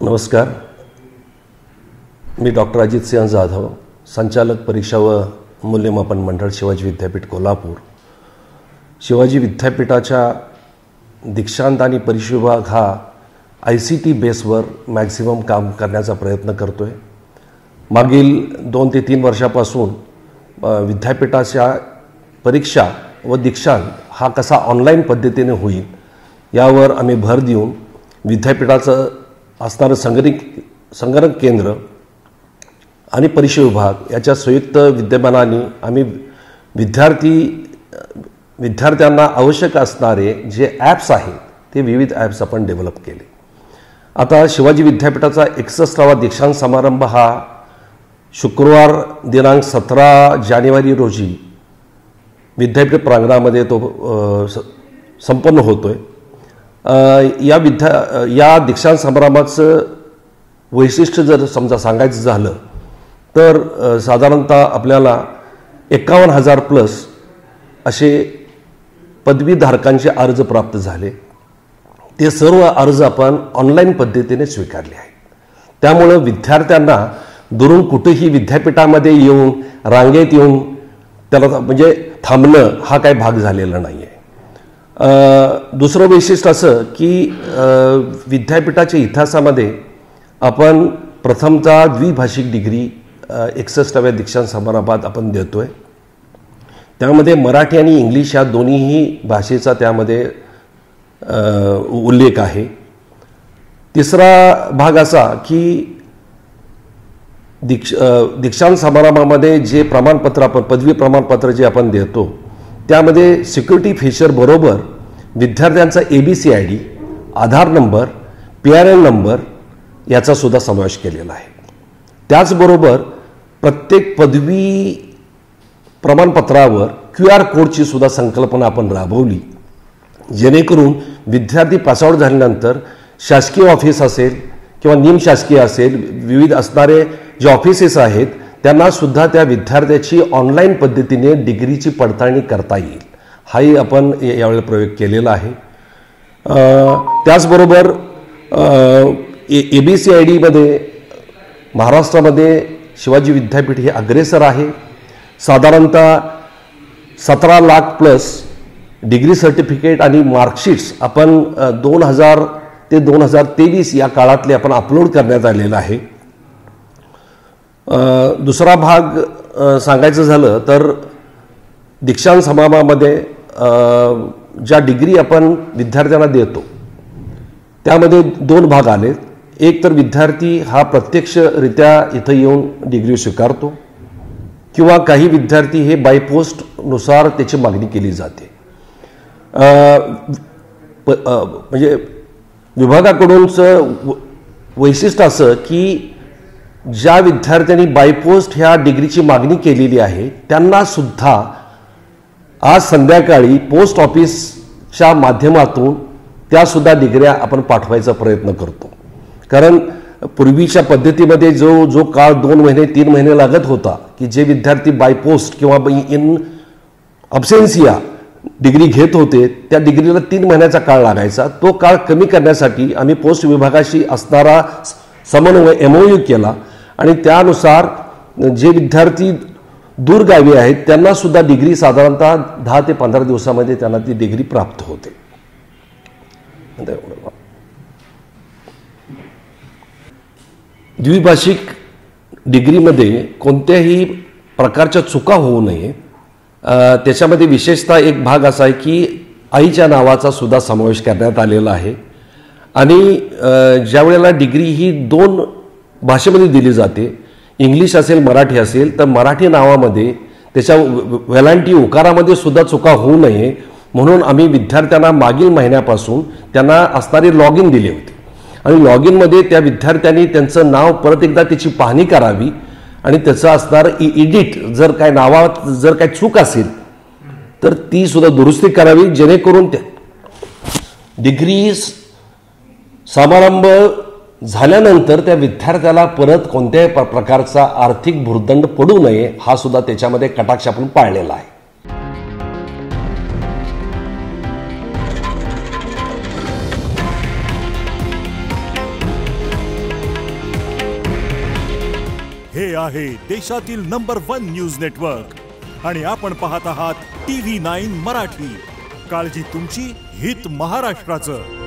नमस्कार. मी डॉक्टर अजित सिंह जाधव, संचालक परीक्षा व मूल्यमापन मंडळ, शिवाजी विद्यापीठ कोल्हापूर. शिवाजी विद्यापीठाच्या दीक्षांत आणि परीक्षा विभाग हा ICT बेसवर मॅक्झिमम काम करण्याचा प्रयत्न करतो आहे. मागील 2 ते 3 वर्षापासून विद्यापीठाच्या परीक्षा व दीक्षांत हा कसा ऑनलाईन पद्धतीने होईल यावर आम्ही भर देऊन विद्यापीठाचं असणारं संगणक केंद्र आणि परीक्षा विभाग याच्या संयुक्त विद्यमानाने आम्ही विद्यार्थ्यांना आवश्यक असणारे जे ॲप्स आहेत ते विविध ॲप्स आपण डेव्हलप केले. आता शिवाजी विद्यापीठाचा 61वा दीक्षांत समारंभ हा शुक्रवार दिनांक 17 जानेवारी रोजी विद्यापीठ प्रांगणामध्ये तो संपन्न होतो आहे. या दीक्षांत समारंभाचं वैशिष्ट्य जर समजा सांगायचं झालं तर साधारणतः आपल्याला 51,000 प्लस असे पदवीधारकांचे अर्ज प्राप्त झाले. ते सर्व अर्ज आपण ऑनलाईन पद्धतीने स्वीकारले आहेत. त्यामुळं विद्यार्थ्यांना दुरून कुठेही विद्यापीठामध्ये येऊन रांगेत येऊन त्याला म्हणजे थांबणं हा काही भाग झालेला नाही आहे. दुसरं वैशिष्ट्य असं की विद्यापीठाच्या इतिहासामध्ये आपण प्रथमतः द्विभाषिक डिग्री 61व्या दीक्षांत समारंभात आपण देतो आहे. त्यामध्ये मराठी आणि इंग्लिश या दोन्हीही भाषेचा त्यामध्ये उल्लेख आहे. तिसरा भाग असा की दीक्षांत समारंभामध्ये जे प्रमाणपत्र आपण पदवी प्रमाणपत्र जे आपण देतो त्यामध्ये सिक्युरिटी फीचर बरोबर विद्यार्थ्यांचा ABC ID, आधार नंबर, PRN नंबर याचा सुद्धा समावेश केलेला आहे. त्याचबरोबर प्रत्येक पदवी प्रमाणपत्रावर QR कोडची सुद्धा संकल्पना आपण राबवली, जेणेकरून विद्यार्थी पासआउट झाल्यानंतर शासकीय ऑफिस असेल किंवा निमशासकीय असेल, विविध असणारे जे ऑफिसेस आहेत त्यांना सुद्धा त्या विद्यार्थ्याची ऑनलाईन पद्धतीने डिग्रीची पडताळणी करता येईल, हाही आपण यावेळी प्रयोग केलेला आहे. त्याचबरोबर ABC IDमध्ये महाराष्ट्रामध्ये शिवाजी विद्यापीठ हे अग्रेसर आहे. साधारणतः 17 लाख प्लस डिग्री सर्टिफिकेट आणि मार्कशीट्स आपण 2000 ते 2023 या काळातले आपण अपलोड करण्यात आलेलं आहे. दुसरा भाग सांगायचं झालं तर दीक्षांत समारंभामध्ये ज्या डिग्री आपण विद्यार्थ्यांना देतो त्यामध्ये 2 भाग आले. एक तर विद्यार्थी हा प्रत्यक्षरित्या इथं येऊन डिग्री स्वीकारतो किंवा काही विद्यार्थी हे बाय पोस्टनुसार त्याची मागणी केली जाते. म्हणजे विभागाकडूनचं वैशिष्ट्य असं की ज्या विद्यार्थ्यांनी बायपोस्ट ह्या डिग्रीची मागणी केलेली आहे त्यांना सुद्धा आज संध्याकाळी पोस्ट ऑफिसच्या माध्यमातून त्यासुद्धा डिग्र्या आपण पाठवायचा प्रयत्न करतो. कारण पूर्वीच्या पद्धतीमध्ये जो काळ 2 महिने 3 महिने लागत होता की जे विद्यार्थी बायपोस्ट किंवा इन अब्सेन्सिया डिग्री घेत होते त्या डिग्रीला 3 महिन्याचा काळ लागायचा. तो काळ कमी करण्यासाठी आम्ही पोस्ट विभागाशी असणारा समन्वय MOU केला आणि त्यानुसार जे विद्यार्थी दूरगावी आहेत त्यांना सुद्धा डिग्री साधारणतः 10 ते 15 दिवसामध्ये त्यांना ती डिग्री प्राप्त होते. द्विभाषिक डिग्रीमध्ये कोणत्याही प्रकारच्या चुका होऊ नये त्याच्यामध्ये विशेषतः एक भाग असा आहे की आईच्या नावाचा सुद्धा समावेश करण्यात आलेला आहे. आणि ज्या वेळेला डिग्री ही 2 भाषेमध्ये दिली जाते, इंग्लिश असेल मराठी असेल, तर मराठी नावामध्ये त्याच्या वेलांटी उकारामध्ये सुद्धा चुका होऊ नये म्हणून आम्ही विद्यार्थ्यांना मागील महिन्यापासून त्यांना असणारे लॉग इन दिले होते. आणि लॉग इनमध्ये त्या विद्यार्थ्यांनी त्यांचं नाव परत एकदा त्याची पाहणी करावी आणि त्याचं असणारं एडिट जर काय नावात जर काय चूक असेल तर ती सुद्धा दुरुस्ती करावी, जेणेकरून त्या डिग्री समारंभ झाल्यानंतर त्या विद्यार्थ्याला परत कोणत्याही प्रकारचा आर्थिक भुर्दंड पडू नये हा सुद्धा त्याच्यामध्ये कटाक्ष आपण पाळलेला आहे. हे आहे देशातील नंबर 1 न्यूज नेटवर्क आणि आपण पाहत आहात TV9 मराठी. काळजी तुमची, हित महाराष्ट्राचं.